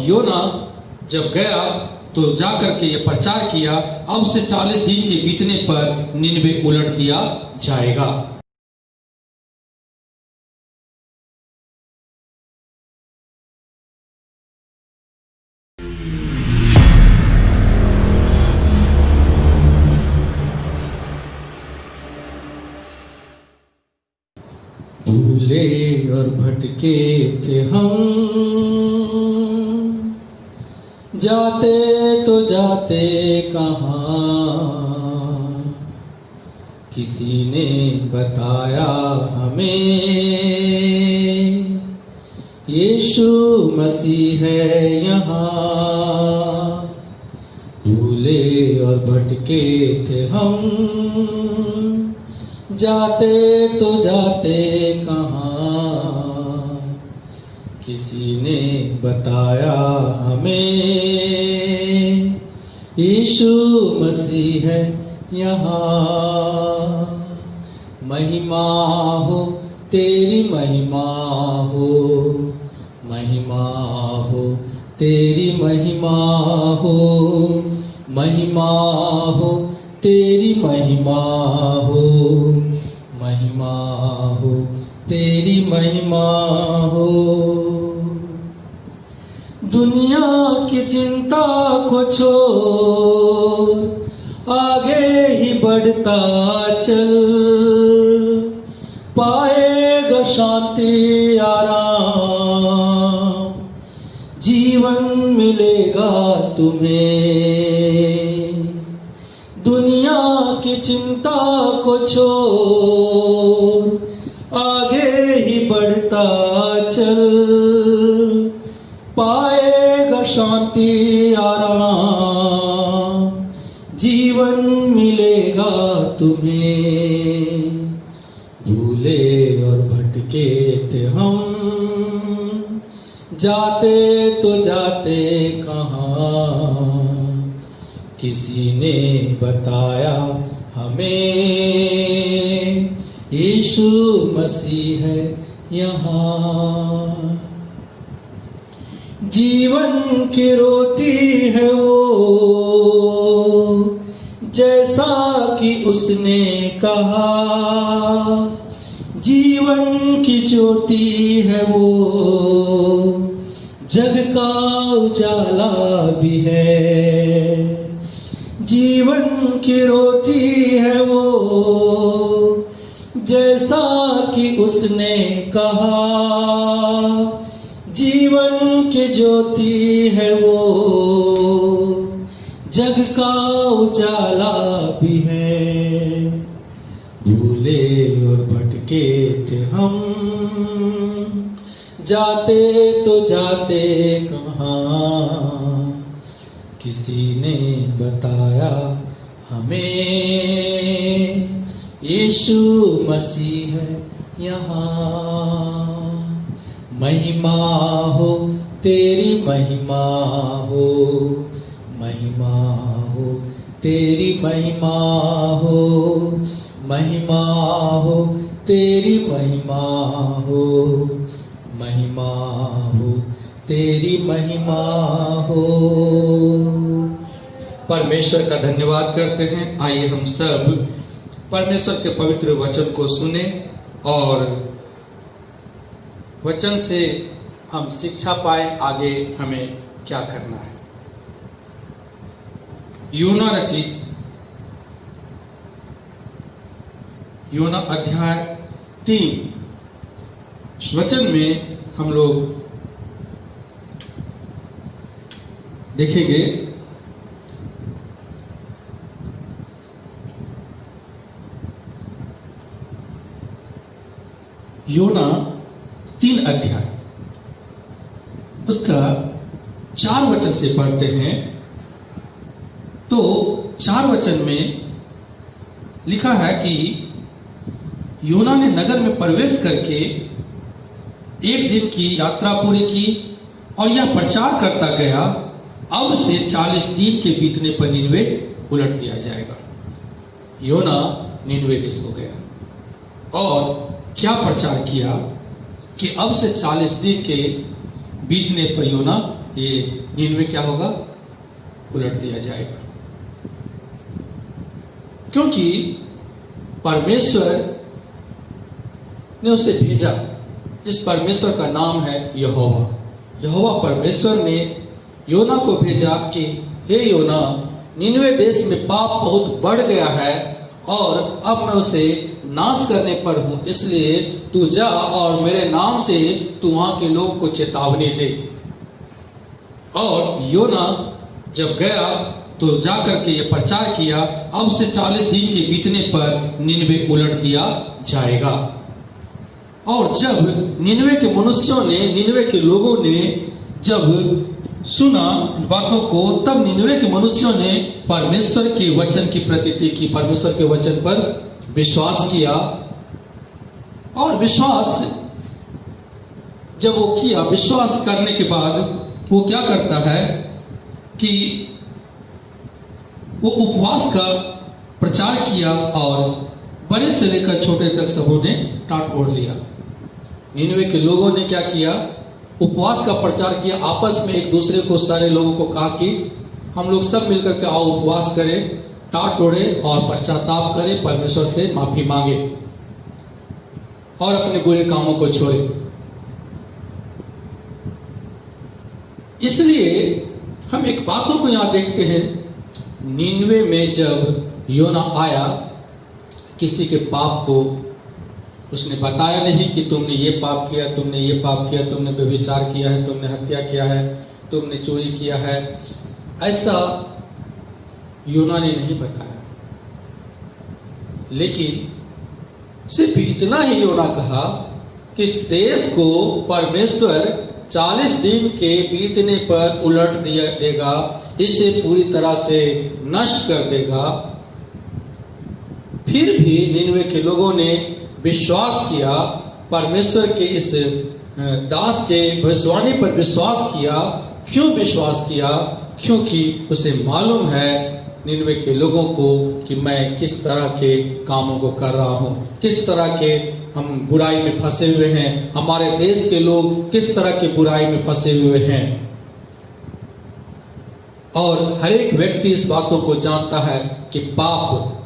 योना जब गया तो जाकर के ये प्रचार किया, अब से 40 दिन के बीतने पर निनवे उलट दिया जाएगा। भूले और भटके थे हम, जाते तो जाते कहाँ, किसी ने बताया हमें यीशु मसीह है यहाँ। भूले और भटके थे हम, जाते तो जाते कहाँ, किसी ने बताया हमें यीशु मसीह है यहाँ। महिमा हो तेरी महिमा हो, महिमा हो तेरी महिमा हो, महिमा हो तेरी महिमा हो, महिमा हो तेरी महिमा हो। दुनिया की चिंता को छोड़ आगे ही बढ़ता चल, पाएगा शांति आराम, जीवन मिलेगा तुम्हें। दुनिया की चिंता को छोड़ आगे ही बढ़ता चल, पाएगा शांति आराम, जीवन मिलेगा तुम्हें। भूले और भटके थे हम, जाते तो जाते कहाँ, किसी ने बताया हमें यीशु मसीह है यहाँ। जीवन की रोटी है वो, जैसा कि उसने कहा, जीवन की ज्योति है वो, जग का उजाला भी है। जीवन की रोटी है वो, जैसा कि उसने कहा, जीवन की ज्योति है वो, जग का उजाला भी है। भूले और भटके थे हम, जाते तो जाते कहाँ, किसी ने बताया हमें यीशु मसीह है यहाँ। महिमा हो तेरी महिमा हो, महिमा हो तेरी महिमा हो, महिमा हो तेरी महिमा हो, महिमा हो तेरी महिमा हो। परमेश्वर का धन्यवाद करते हैं। आइए हम सब परमेश्वर के पवित्र वचन को सुने और वचन से हम शिक्षा पाए आगे हमें क्या करना है। योना रचित योना अध्याय 3 वचन में हम लोग देखेंगे योना 3 अध्याय उसका 4 वचन से पढ़ते हैं तो 4 वचन में लिखा है कि योना ने नगर में प्रवेश करके 1 दिन की यात्रा पूरी की और यह प्रचार करता गया, अब से 40 दिन के बीतने पर निनवे उलट दिया जाएगा। योना निनवे देश हो गया और क्या प्रचार किया कि अब से 40 दिन के बीतने पर योना ये निनवे क्या होगा, उलट दिया जाएगा। क्योंकि परमेश्वर ने उसे भेजा, जिस परमेश्वर का नाम है यहोवा। यहोवा परमेश्वर ने योना को भेजा कि हे योना, निनवे देश में पाप बहुत बढ़ गया है और अब मैं उसे नाश करने पर हूं, इसलिए तू जा और मेरे नाम से तू वहां के लोगों को चेतावनी दे। और योना जब गया तो जाकर के ये प्रचार किया, अब से 40 दिन के बीतने पर निनवे उलट दिया जाएगा। और जब निनवे के मनुष्यों ने, निनवे के लोगों ने जब सुना इन बातों को, तब निनवे के मनुष्यों ने परमेश्वर के वचन की प्रतीति की, परमेश्वर के वचन पर विश्वास किया। और विश्वास जब वो किया, विश्वास करने के बाद वो क्या करता है कि वो उपवास का प्रचार किया और बड़े से लेकर छोटे तक सबों ने टाट ओढ़ लिया। निनवे के लोगों ने क्या किया, उपवास का प्रचार किया, आपस में एक दूसरे को, सारे लोगों को कहा कि हम लोग सब मिलकर के आओ उपवास करें, टाट ओढ़े और पश्चाताप करें, परमेश्वर से माफी मांगे और अपने बुरे कामों को छोड़े। इसलिए हम एक बातों को यहां देखते हैं, निनवे में जब योना आया, किसी के पाप को उसने बताया नहीं कि तुमने ये पाप किया, तुमने ये पाप किया, तुमने व्यभिचार किया है, तुमने हत्या किया है, तुमने चोरी किया है, ऐसा योना ने नहीं बताया। लेकिन सिर्फ इतना ही योना कहा कि इस देश को परमेश्वर 40 दिन के बीतने पर उलट देगा, इसे पूरी तरह से नष्ट कर देगा। फिर भी निनवे के लोगों ने विश्वास किया, परमेश्वर के इस दास के भविष्यवाणी पर विश्वास किया। क्यों विश्वास किया? क्योंकि उसे मालूम है निनवे के लोगों को कि मैं किस तरह के कामों को कर रहा हूं, किस तरह के हम बुराई में फंसे हुए हैं, हमारे देश के लोग किस तरह के बुराई में फंसे हुए हैं। और हर एक व्यक्ति इस बातों को जानता है कि पाप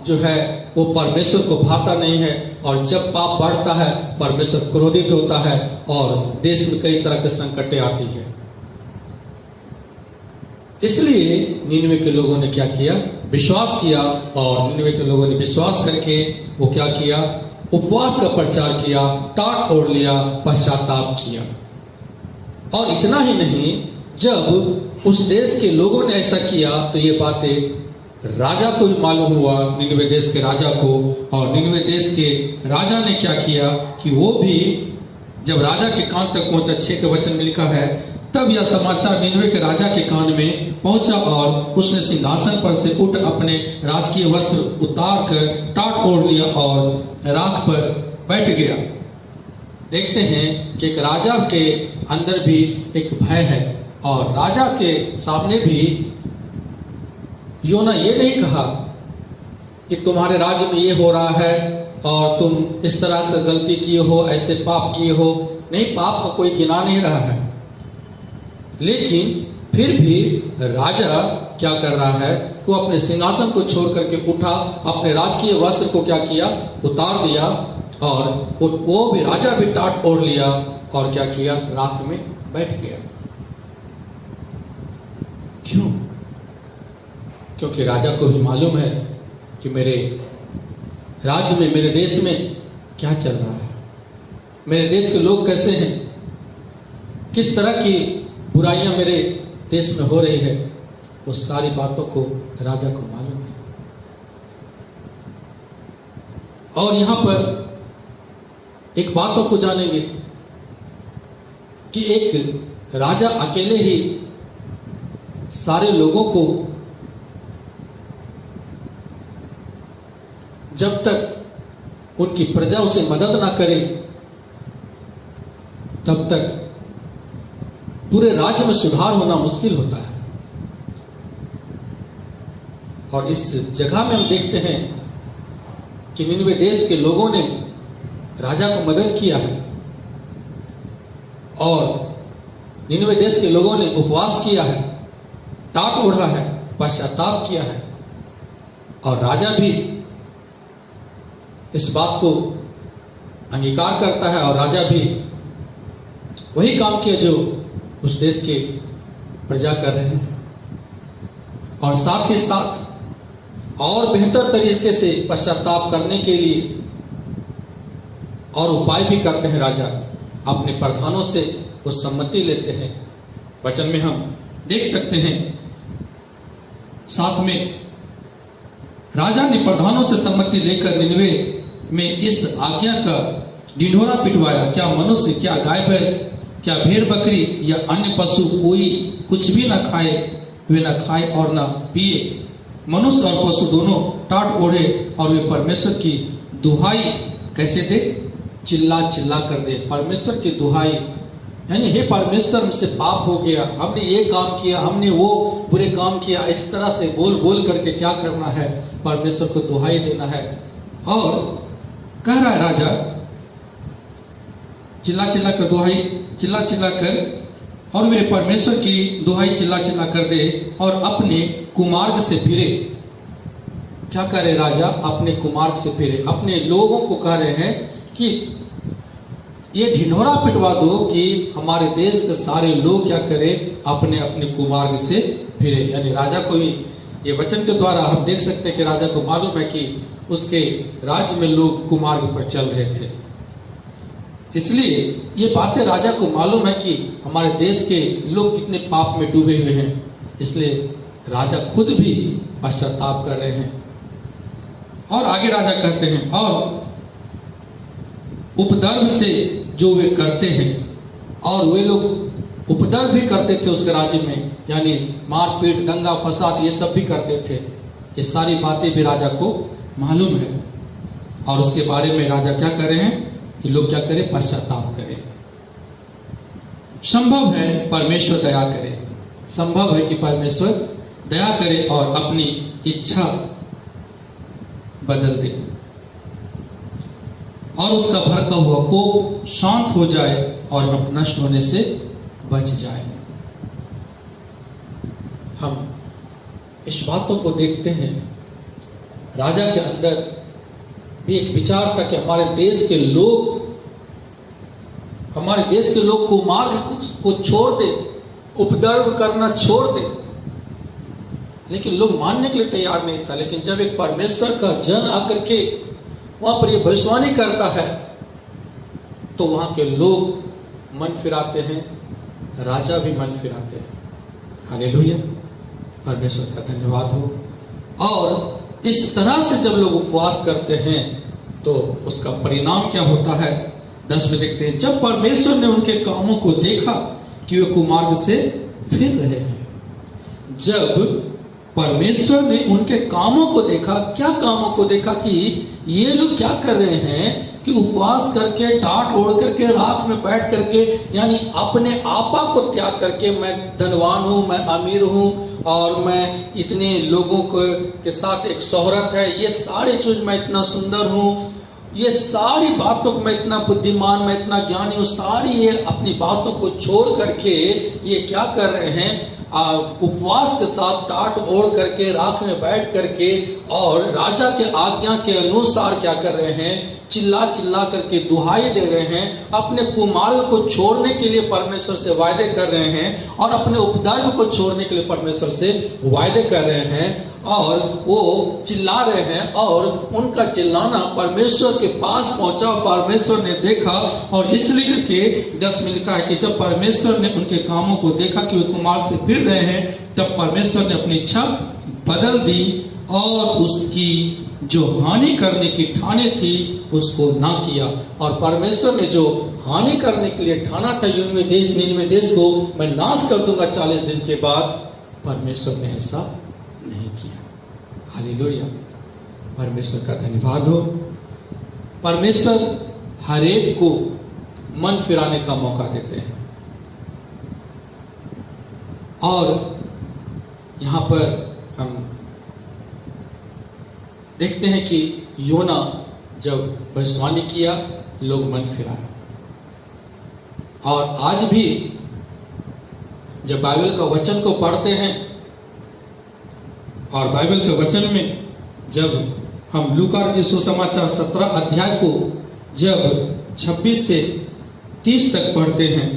जो है वो परमेश्वर को भाता नहीं है, और जब पाप बढ़ता है परमेश्वर क्रोधित होता है और देश में कई तरह के संकटें आती है। इसलिए निनवे के लोगों ने क्या किया, विश्वास किया, और निनवे के लोगों ने विश्वास करके वो क्या किया, उपवास का प्रचार किया, टाट ओढ़ लिया, पश्चाताप किया। और इतना ही नहीं, जब उस देश के लोगों ने ऐसा किया तो ये बातें राजा को भी मालूम हुआ, निनवे देश के राजा को। और निनवे देश के राजा ने क्या किया कि वो भी जब राजा के कान तक पहुंचा, 6 के वचन में लिखा है, तब यह समाचार निनवे के राजा के कान में पहुंचा और उसने सिंहासन पर से उठ अपने राजकीय वस्त्र उतार कर टाट ओढ़ लिया और राख पर बैठ गया। देखते हैं कि एक राजा के अंदर भी एक भय है, और राजा के सामने भी योना ये नहीं कहा कि तुम्हारे राज्य में ये हो रहा है और तुम इस तरह का गलती किए हो, ऐसे पाप किए हो। नहीं, पाप का कोई गिना नहीं रहा है। लेकिन फिर भी राजा क्या कर रहा है कि वो अपने सिंहासन को छोड़ करके उठा, अपने राजकीय वस्त्र को क्या किया, उतार दिया, और वो भी राजा भी टाट ओढ़ लिया और क्या किया, राख में बैठ गया। क्यों? क्योंकि राजा को भी मालूम है कि मेरे राज्य में, मेरे देश में क्या चल रहा है, मेरे देश के लोग कैसे हैं, किस तरह की बुराइयां मेरे देश में हो रही है, वो सारी बातों को राजा को मालूम है। और यहां पर एक बातों को जानेंगे कि एक राजा अकेले ही सारे लोगों को जब तक उनकी प्रजा उसे मदद ना करे तब तक पूरे राज्य में सुधार होना मुश्किल होता है। और इस जगह में हम देखते हैं कि निनवे देश के लोगों ने राजा को मदद किया है, और निनवे देश के लोगों ने उपवास किया है, टाट ओढ़ा है, पश्चाताप किया है, और राजा भी इस बात को अंगीकार करता है और राजा भी वही काम किया जो उस देश के प्रजा कर रहे हैं, और साथ ही साथ और बेहतर तरीके से पश्चाताप करने के लिए और उपाय भी करते हैं। राजा अपने प्रधानों से वो सम्मति लेते हैं। वचन में हम देख सकते हैं, साथ में राजा ने प्रधानों से सम्मति लेकर निनवे में इस आज्ञा का ढिंढोरा पिटवाया, क्या मनुष्य, क्या गाय बैल, क्या भेड़ बकरी या अन्य पशु कोई कुछ भी न खाए, वे न खाए और न पिए। मनुष्य और पशु दोनों टाट ओढ़े और वे परमेश्वर की दुहाई कैसे दे, चिल्ला चिल्ला कर दे। परमेश्वर की दुहाई यानी हे परमेश्वर, हमसे पाप हो गया, हमने ये काम किया, हमने वो बुरे काम किया, इस तरह से बोल बोल करके क्या करना है, परमेश्वर को दुहाई देना है। और कह रहा है राजा, चिल्ला चिल्ला कर दुहाई, चिल्ला चिल्ला कर, और वे परमेश्वर की दुहाई चिल्ला चिल्ला कर दे और अपने कुमार्ग से फिरे। क्या करे राजा, अपने कुमार्ग से फिरे। अपने लोगों को कह रहे हैं कि ये ढिंढोरा पिटवा दो कि हमारे देश के सारे लोग क्या करें, अपने अपने कुमार्ग से फिरे। यानी राजा को भी ये वचन के द्वारा हम देख सकते हैं कि राजा को मालूम है कि उसके राज्य में लोग कुमार्ग पर चल रहे थे, इसलिए ये बातें राजा को मालूम है कि हमारे देश के लोग कितने पाप में डूबे हुए हैं, इसलिए राजा खुद भी पश्चाताप कर रहे हैं। और आगे राजा कहते हैं, और उपद्रव से जो वे करते हैं, और वे लोग उपद्रव भी करते थे उसके राज्य में, यानी मारपीट, दंगा फसाद, ये सब भी करते थे। ये सारी बातें भी राजा को मालूम है, और उसके बारे में राजा क्या कर रहे हैं कि लोग क्या करें, पश्चाताप करें। संभव है परमेश्वर दया करे, संभव है कि परमेश्वर दया करे और अपनी इच्छा बदल दे और उसका भड़का हुआ कोप शांत हो जाए और हम नष्ट होने से बच जाए। हम इस बातों को देखते हैं, राजा के अंदर भी एक विचार था कि हमारे देश के लोग कुमार्ग को छोड़ दे, उपद्रव करना छोड़ दे, लेकिन लोग मानने के लिए तैयार नहीं था। लेकिन जब एक परमेश्वर का जन आकर के वहां पर ये भविष्यवाणी करता है, तो वहां के लोग मन फिराते हैं, राजा भी मन फिराते हैं। हालेलुया, परमेश्वर का धन्यवाद हो। और इस तरह से जब लोग उपवास करते हैं तो उसका परिणाम क्या होता है, 10 में देखते हैं, जब परमेश्वर ने उनके कामों को देखा कि वे कुमार्ग से फिर रहे हैं। जब परमेश्वर ने उनके कामों को देखा, क्या कामों को देखा कि ये लोग क्या कर रहे हैं कि उपवास करके, टाट ओढ़ करके, राख में बैठ करके, यानी अपने आपा को त्याग करके, मैं धनवान हूं, मैं अमीर हूं और मैं इतने लोगों के साथ एक शोहरत है, ये सारी चीज, मैं इतना सुंदर हूं, ये सारी बातों को, मैं इतना बुद्धिमान, मैं इतना ज्ञानी हूं, सारी ये अपनी बातों को छोड़ करके ये क्या कर रहे हैं, उपवास के साथ टाट ओढ़ करके, राख में बैठ करके और राजा के आज्ञा के अनुसार क्या कर रहे हैं, चिल्ला चिल्ला करके दुहाई दे रहे हैं, अपने कुमार्ग को छोड़ने के लिए परमेश्वर से वायदे कर रहे हैं और अपने उपद्रव को छोड़ने के लिए परमेश्वर से वायदे कर रहे हैं, और वो चिल्ला रहे हैं और उनका चिल्लाना परमेश्वर के पास पहुंचा। परमेश्वर ने देखा, और इसलिए के 10 में लिखा है कि जब परमेश्वर ने उनके कामों को देखा कि वे कुमार्ग से फिर रहे हैं, तब परमेश्वर ने अपनी इच्छा बदल दी और उसकी जो हानि करने की ठाने थी उसको ना किया। और परमेश्वर ने जो हानि करने के लिए ठाना था निनवे देश को मैं नाश कर दूंगा 40 दिन के बाद, परमेश्वर ने ऐसा नहीं किया। हालेलुया, परमेश्वर का धन्यवाद हो। परमेश्वर हर एक को मन फिराने का मौका देते हैं, और यहां पर हम देखते हैं कि योना जब भविष्यवाणी किया, लोग मन फिराए। और आज भी जब बाइबल का वचन को पढ़ते हैं और बाइबल के वचन में जब हम लूका रचित सुसमाचार 17 अध्याय को जब 26 से 30 तक पढ़ते हैं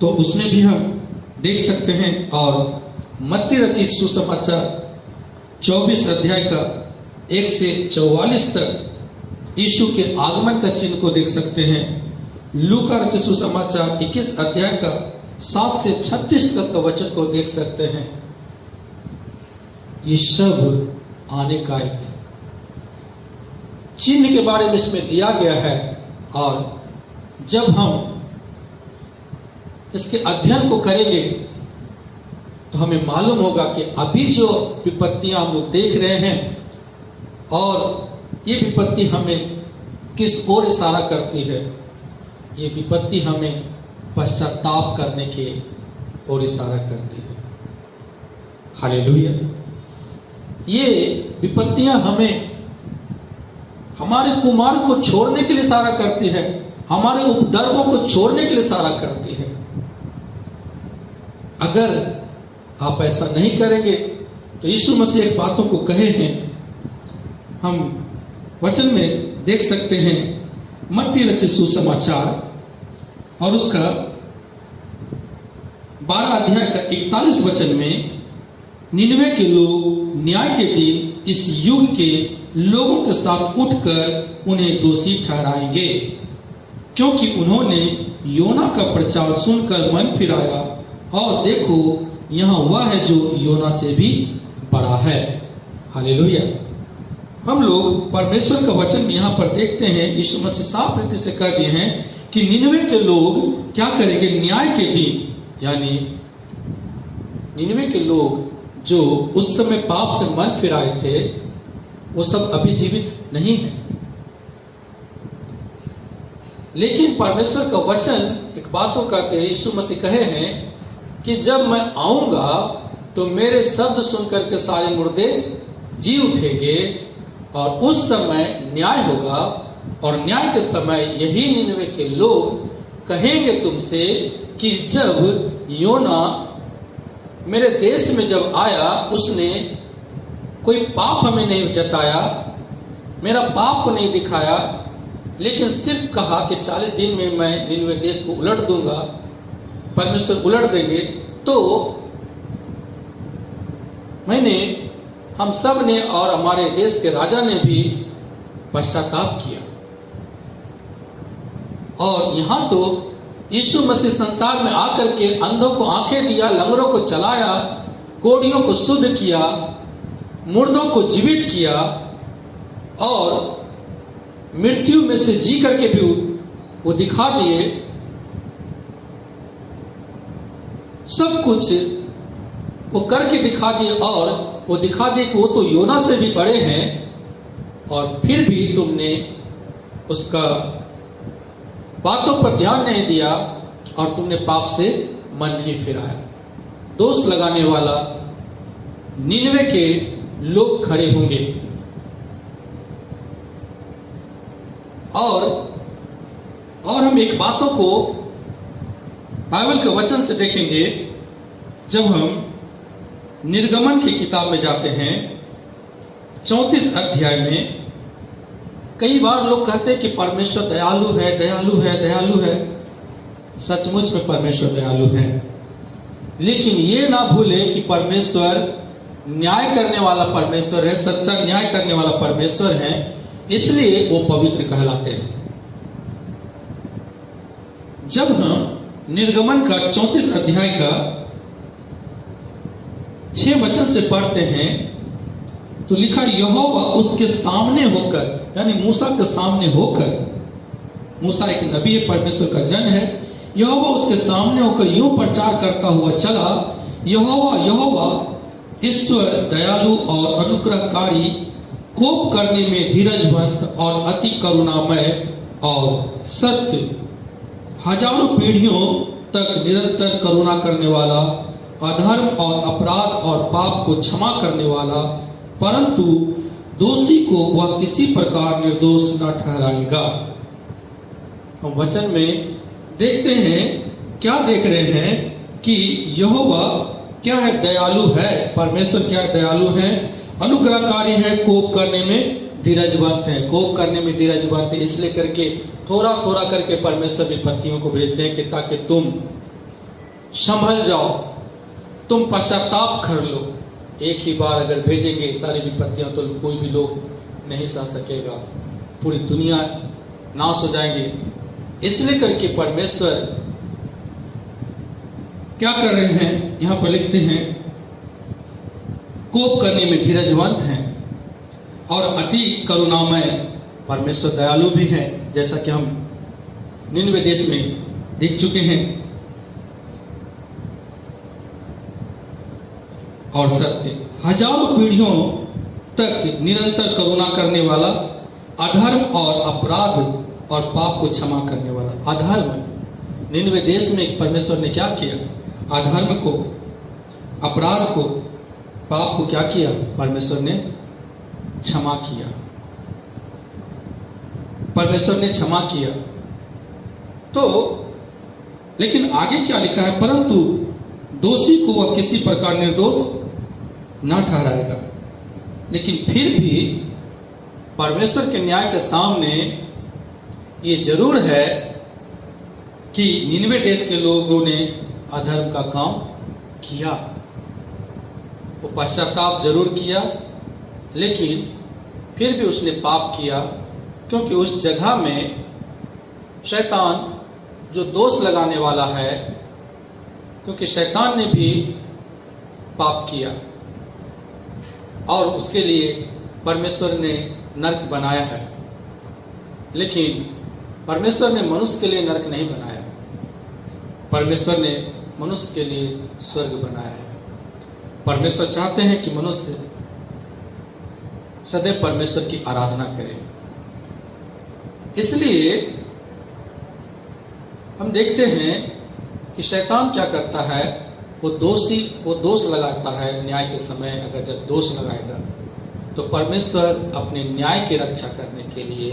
तो उसमें भी हम देख सकते हैं। और मत्ती रचित सुसमाचार 24 अध्याय का 1 से 44 तक यीशु के आगमन का चिन्ह को देख सकते हैं। लूका रचित सुसमाचार 21 अध्याय का 7 से 36 तक का वचन को देख सकते हैं। ये सब आने का एक चिन्ह के बारे में इसमें दिया गया है। और जब हम इसके अध्ययन को करेंगे तो हमें मालूम होगा कि अभी जो विपत्तियां हम लोग देख रहे हैं और ये विपत्ति हमें किस ओर इशारा करती है। ये विपत्ति हमें पश्चाताप करने के ओर इशारा करती है। हालेलुया। ये विपत्तियां हमें हमारे कुमार को छोड़ने के लिए इशारा करती है, हमारे उपद्रवों को छोड़ने के लिए इशारा करती है। अगर आप ऐसा नहीं करेंगे तो यीशु मसीह एक बातों को कहे हैं, हम वचन में देख सकते हैं। मत्ती रचित सुसमाचार और उसका 12 अध्याय का 41 वचन में, निनवे के लोग न्याय के दिन इस युग के लोगों के साथ उठकर उन्हें दोषी ठहराएंगे, क्योंकि उन्होंने योना का प्रचार सुनकर मन फिराया और देखो यहां वह है जो योना से भी बड़ा है। हालेलुया। हम लोग परमेश्वर का वचन यहां पर देखते हैं। यीशु मसीह साफ रीति से कह दिए हैं कि निनवे के लोग क्या करेंगे न्याय के दिन, यानी निनवे के लोग जो उस समय पाप से मन फिराए थे वो सब अभी जीवित नहीं है। लेकिन परमेश्वर का वचन एक बातों कहते हैं, यीशु मसीह कहे हैं कि जब मैं आऊंगा तो मेरे शब्द सुनकर के सारे मुर्दे जी उठेंगे और उस समय न्याय होगा। और न्याय के समय यही निनवे के लोग कहेंगे तुमसे कि जब योना मेरे देश में जब आया उसने कोई पाप हमें नहीं जताया, मेरा पाप को नहीं दिखाया, लेकिन सिर्फ कहा कि 40 दिन में मैं निनवे देश को उलट दूंगा, परमेश्वर उलट देंगे। तो हम सब ने और हमारे देश के राजा ने भी पश्चाताप किया। और यहां तो यीशु मसीह संसार में आकर के अंधों को आंखें दिया, लंगड़ों को चलाया, कोढ़ियों को शुद्ध किया, मुर्दों को जीवित किया और मृत्यु में से जी करके भी वो दिखा दिए। सब कुछ वो करके दिखा दिए और वो दिखा दिए कि वो तो योना से भी बड़े हैं, और फिर भी तुमने उसका बातों पर ध्यान नहीं दिया और तुमने पाप से मन नहीं फिराया। दोष लगाने वाला निनवे के लोग खड़े होंगे। और हम एक बातों को बाइबल के वचन से देखेंगे। जब हम निर्गमन की किताब में जाते हैं 34 अध्याय में, कई बार लोग कहते हैं कि परमेश्वर दयालु है, दयालु है, दयालु है। सचमुच में परमेश्वर दयालु है, लेकिन ये ना भूले कि परमेश्वर न्याय करने वाला परमेश्वर है, सच्चा न्याय करने वाला परमेश्वर है, इसलिए वो पवित्र कहलाते हैं। जब हम निर्गमन का 34 अध्याय का 6 वचन से पढ़ते हैं तो लिखा, यहोवा उसके सामने होकर, यानी मूसा के सामने होकर, मूसा एक नबी है, परमेश्वर का जन है, यहोवा उसके सामने होकर यूं प्रचार करता हुआ चला, यहोवा यहोवा ईश्वर दयालु और अनुग्रहकारी, कोप करने में धीरजवंत और अति करुणामय और सत्य, हजारों पीढ़ियों तक निरंतर करुणा करने वाला, अधर्म और अपराध और पाप को क्षमा करने वाला, परंतु दोषी को वह किसी प्रकार निर्दोष न ठहराएगा। हम वचन में देखते हैं, क्या देख रहे हैं कि यहोवा क्या है, दयालु है। परमेश्वर क्या है, दयालु है, अनुग्रहकारी है, कोप करने में धीरजवंत है। कोप करने में धीरजवंत है, इसलिए करके थोड़ा थोड़ा करके परमेश्वर विपत्तियों को भेजते हैं कि ताकि तुम संभल जाओ, तुम पश्चाताप कर लो। एक ही बार अगर भेजेंगे सारी विपत्तियां तो कोई भी लोग नहीं सह सकेगा, पूरी दुनिया नाश हो जाएंगे। इसलिए करके परमेश्वर क्या कर रहे हैं, यहां पर लिखते हैं कोप करने में धीरजवंत हैं और अति करुणामय। परमेश्वर दयालु भी है, जैसा कि हम निनवे देश में देख चुके हैं। और सत्य, हजारों पीढ़ियों तक निरंतर करुणा करने वाला, अधर्म और अपराध और पाप को क्षमा करने वाला। अधर्म, निनवे देश में परमेश्वर ने क्या किया, अधर्म को, अपराध को, पाप को क्या किया, परमेश्वर ने क्षमा किया। परमेश्वर ने क्षमा किया। तो लेकिन आगे क्या लिखा है, परंतु दोषी को वह किसी प्रकार निर्दोष न ठहराएगा। लेकिन फिर भी परमेश्वर के न्याय के सामने ये जरूर है कि निनवे देश के लोगों ने अधर्म का काम किया, वो पश्चाताप जरूर किया, लेकिन फिर भी उसने पाप किया, क्योंकि उस जगह में शैतान जो दोष लगाने वाला है, क्योंकि शैतान ने भी पाप किया और उसके लिए परमेश्वर ने नरक बनाया है। लेकिन परमेश्वर ने मनुष्य के लिए नरक नहीं बनाया, परमेश्वर ने मनुष्य के लिए स्वर्ग बनाया है। परमेश्वर चाहते हैं कि मनुष्य सदैव परमेश्वर की आराधना करे। इसलिए हम देखते हैं कि शैतान क्या करता है, वो दोष लगाता है न्याय के समय। अगर जब दोष लगाएगा तो परमेश्वर अपने न्याय की रक्षा करने के लिए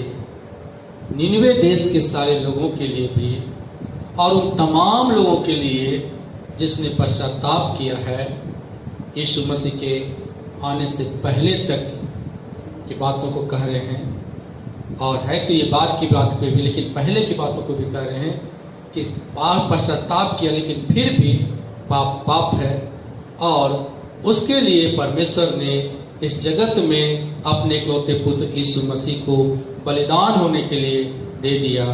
निनवे देश के सारे लोगों के लिए भी और उन तमाम लोगों के लिए जिसने पश्चाताप किया है, यीशु मसीह के आने से पहले तक की बातों को कह रहे हैं। और है तो ये बात की बात पे भी, लेकिन पहले की बातों को भी कह रहे हैं कि पाप पश्चाताप किया, लेकिन फिर भी पाप है। और उसके लिए परमेश्वर ने इस जगत में अपने इकलौते पुत्र यीशु मसीह को बलिदान होने के लिए दे दिया,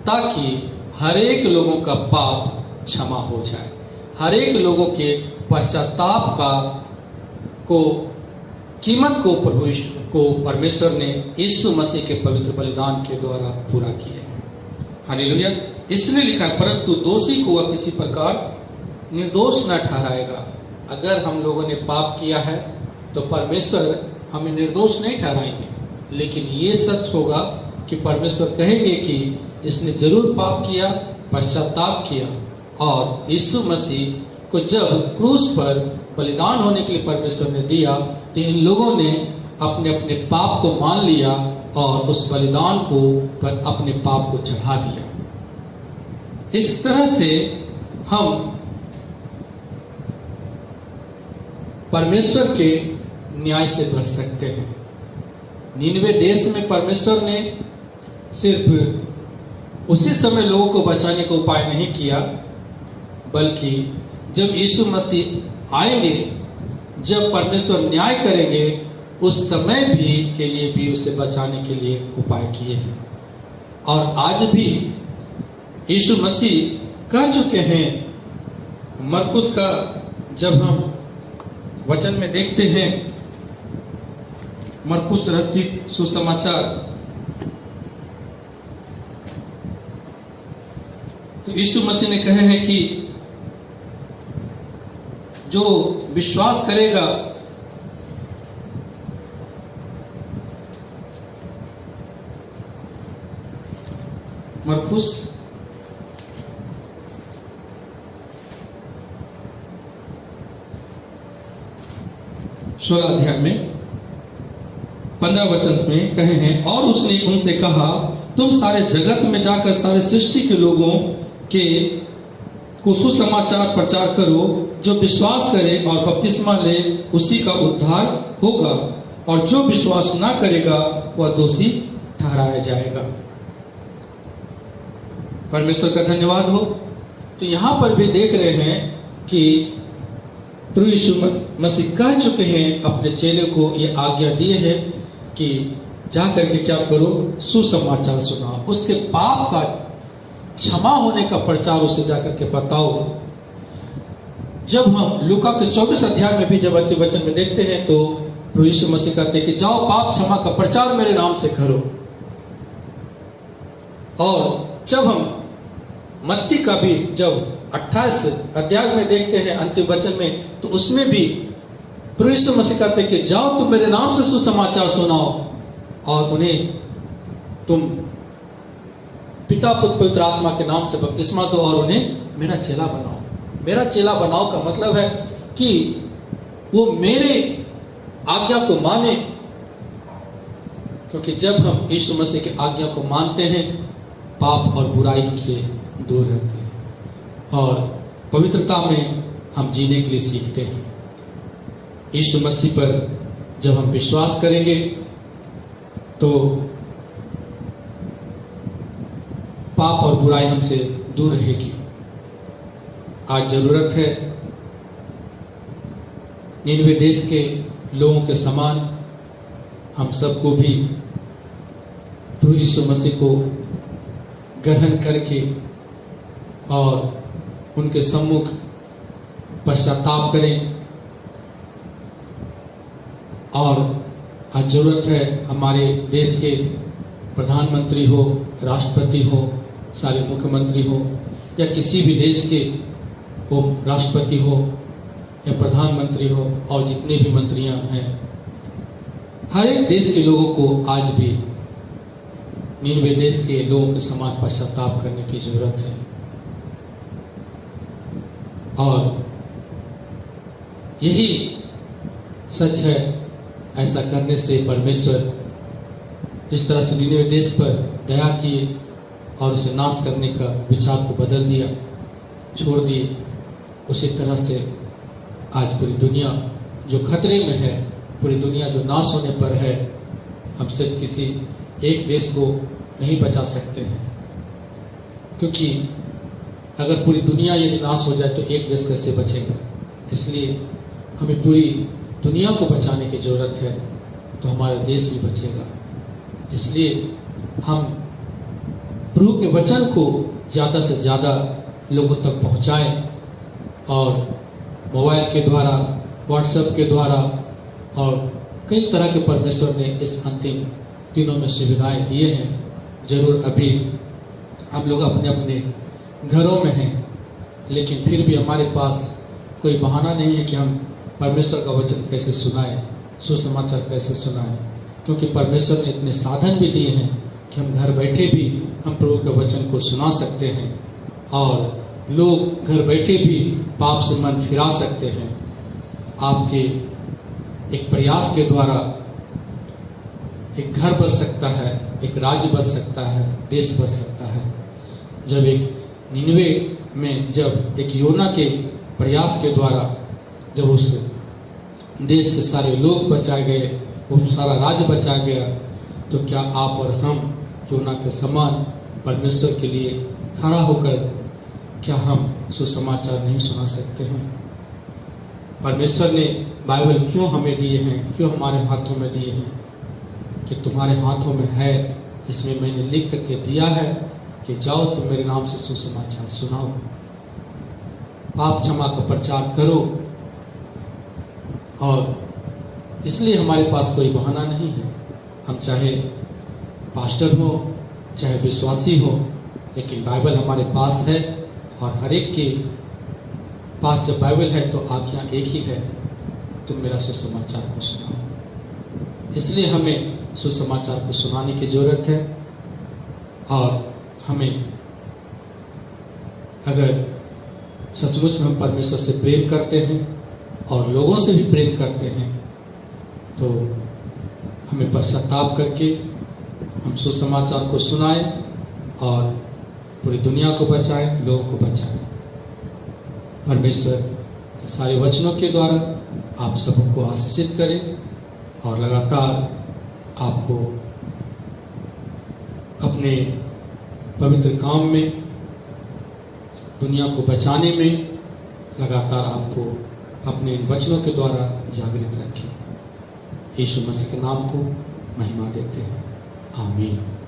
ताकि हर एक लोगों का पाप क्षमा हो जाए, हर एक लोगों के पश्चाताप को कीमत को परमेश्वर ने यीशु मसीह के पवित्र बलिदान के द्वारा पूरा किया। हालेलुया। इसलिए लिखा है, परंतु दोषी को वह किसी प्रकार निर्दोष न ठहराएगा। अगर हम लोगों ने पाप किया है तो परमेश्वर हमें निर्दोष नहीं ठहराएंगे, लेकिन ये सच होगा कि परमेश्वर कहेंगे कि इसने जरूर पाप किया, पश्चाताप किया। और यीशु मसीह को जब क्रूस पर बलिदान होने के लिए परमेश्वर ने दिया, तो इन लोगों ने अपने अपने पाप को मान लिया और उस बलिदान को पर अपने पाप को चढ़ा दिया। इस तरह से हम परमेश्वर के न्याय से बच सकते हैं। निनवे देश में परमेश्वर ने सिर्फ उसी समय लोगों को बचाने का उपाय नहीं किया, बल्कि जब यीशु मसीह आएंगे, जब परमेश्वर न्याय करेंगे, उस समय भी के लिए भी उसे बचाने के लिए उपाय किए हैं। और आज भी यीशु मसीह कह चुके हैं। मरकुस का जब हम वचन में देखते हैं, मरकुस रचित सुसमाचार, तो यीशु मसीह ने कहे हैं कि जो विश्वास करेगा मरकुस 16 अध्याय में 15 वचन में कहे हैं, और उसने उनसे कहा, तुम सारे जगत में जाकर सारे सृष्टि के लोगों के को सुसमाचार प्रचार करो। जो विश्वास करे और बपतिस्मा ले उसी का उद्धार होगा, और जो विश्वास ना करेगा वह दोषी ठहराया जाएगा। परमेश्वर का धन्यवाद हो। तो यहां पर भी देख रहे हैं कि प्रभु यीशु मसीह कह चुके हैं, अपने चेले को ये आज्ञा दिए है कि जा करके क्या करो, सुसमाचार सुनाओ, उसके पाप का क्षमा होने का प्रचार उसे जाकर के बताओ। जब हम लूका के 24 अध्याय में भी जब अंतिम वचन में देखते हैं तो प्रभु यीशु मसीह कहते हैं कि जाओ पाप क्षमा का प्रचार मेरे नाम से करो। और जब हम मत्ती का भी जब 28 अध्याय में देखते हैं अंतिम वचन में, तो उसमें भी प्रभु यीशु मसीह कहते हैं कि जाओ तुम मेरे नाम से सुसमाचार सुनाओ और उन्हें तुम पिता पुत्र पवित्र आत्मा के नाम से बपतिस्मा दो और उन्हें मेरा चेला बनाओ। मेरा चेला बनाओ का मतलब है कि वो मेरे आज्ञा को माने, क्योंकि जब हम यीशु मसीह की आज्ञा को मानते हैं पाप और बुराई हमसे दूर रहते हैं और पवित्रता में हम जीने के लिए सीखते हैं। यीशु मसीह पर जब हम विश्वास करेंगे तो पाप और बुराई हमसे दूर रहेगी। आज जरूरत है निनवे देश के लोगों के समान हम सबको भी प्रभु यीशु मसीह को ग्रहण करके और उनके सम्मुख पश्चाताप करें। और आज जरूरत है हमारे देश के प्रधानमंत्री हो, राष्ट्रपति हो, सारे मुख्यमंत्री हो या किसी भी देश के वो राष्ट्रपति हो या प्रधानमंत्री हो और जितने भी मंत्रियां हैं, हर एक देश के लोगों को आज भी निनवे देश के लोगों के समान पश्चाताप करने की जरूरत है। और यही सच है, ऐसा करने से परमेश्वर जिस तरह से निनवे देश पर दया किए और उसे नाश करने का विचार को बदल दिया, छोड़ दिए, उसी तरह से आज पूरी दुनिया जो खतरे में है, पूरी दुनिया जो नाश होने पर है, हम सिर्फ किसी एक देश को नहीं बचा सकते हैं, क्योंकि अगर पूरी दुनिया यदि नाश हो जाए तो एक देश कैसे बचेगा। इसलिए हमें पूरी दुनिया को बचाने की जरूरत है, तो हमारा देश भी बचेगा। इसलिए हम प्रभु के वचन को ज़्यादा से ज़्यादा लोगों तक पहुंचाएं और मोबाइल के द्वारा, व्हाट्सएप के द्वारा और कई तरह के परमेश्वर ने इस अंतिम दिनों में सुविधाएं दिए हैं। जरूर अभी हम लोग अपने अपने घरों में हैं, लेकिन फिर भी हमारे पास कोई बहाना नहीं है कि हम परमेश्वर का वचन कैसे सुनाएं, सुसमाचार कैसे सुनाएं, क्योंकि परमेश्वर ने इतने साधन भी दिए हैं कि हम घर बैठे भी हम प्रभु के वचन को सुना सकते हैं और लोग घर बैठे भी पाप से मन फिरा सकते हैं। आपके एक प्रयास के द्वारा एक घर बच सकता है, एक राज्य बच सकता है, देश बच सकता है। जब एक निनवे में जब एक योना के प्रयास के द्वारा जब उस देश के सारे लोग बचाए गए, वो सारा राज्य बचाया गया, तो क्या आप और हम योना के समान परमेश्वर के लिए खड़ा होकर क्या हम सुसमाचार नहीं सुना सकते हैं? परमेश्वर ने बाइबल क्यों हमें दिए हैं, क्यों हमारे हाथों में दिए हैं? कि तुम्हारे हाथों में है, इसमें मैंने लिख करके दिया है कि जाओ तुम मेरे नाम से सुसमाचार सुनाओ, पाप क्षमा का प्रचार करो। और इसलिए हमारे पास कोई बहाना नहीं है। हम चाहे पास्टर हो, चाहे विश्वासी हो, लेकिन बाइबल हमारे पास है और हर एक के पास जब बाइबल है तो आज्ञा एक ही है, तुम मेरा सुसमाचार को सुनाओ। इसलिए हमें सुसमाचार को सुनाने की जरूरत है। और हमें अगर सचमुच में हम परमेश्वर से प्रेम करते हैं और लोगों से भी प्रेम करते हैं, तो हमें पश्चाताप करके हम सुसमाचार को सुनाएं और पूरी दुनिया को बचाएं, लोगों को बचाएं। परमेश्वर सारे वचनों के द्वारा आप सबको आशीषित करें और लगातार आपको अपने पवित्र काम में, दुनिया को बचाने में लगातार आपको अपने वचनों के द्वारा जागृत रखें। यीशु मसीह के नाम को महिमा देते हैं। आमीन।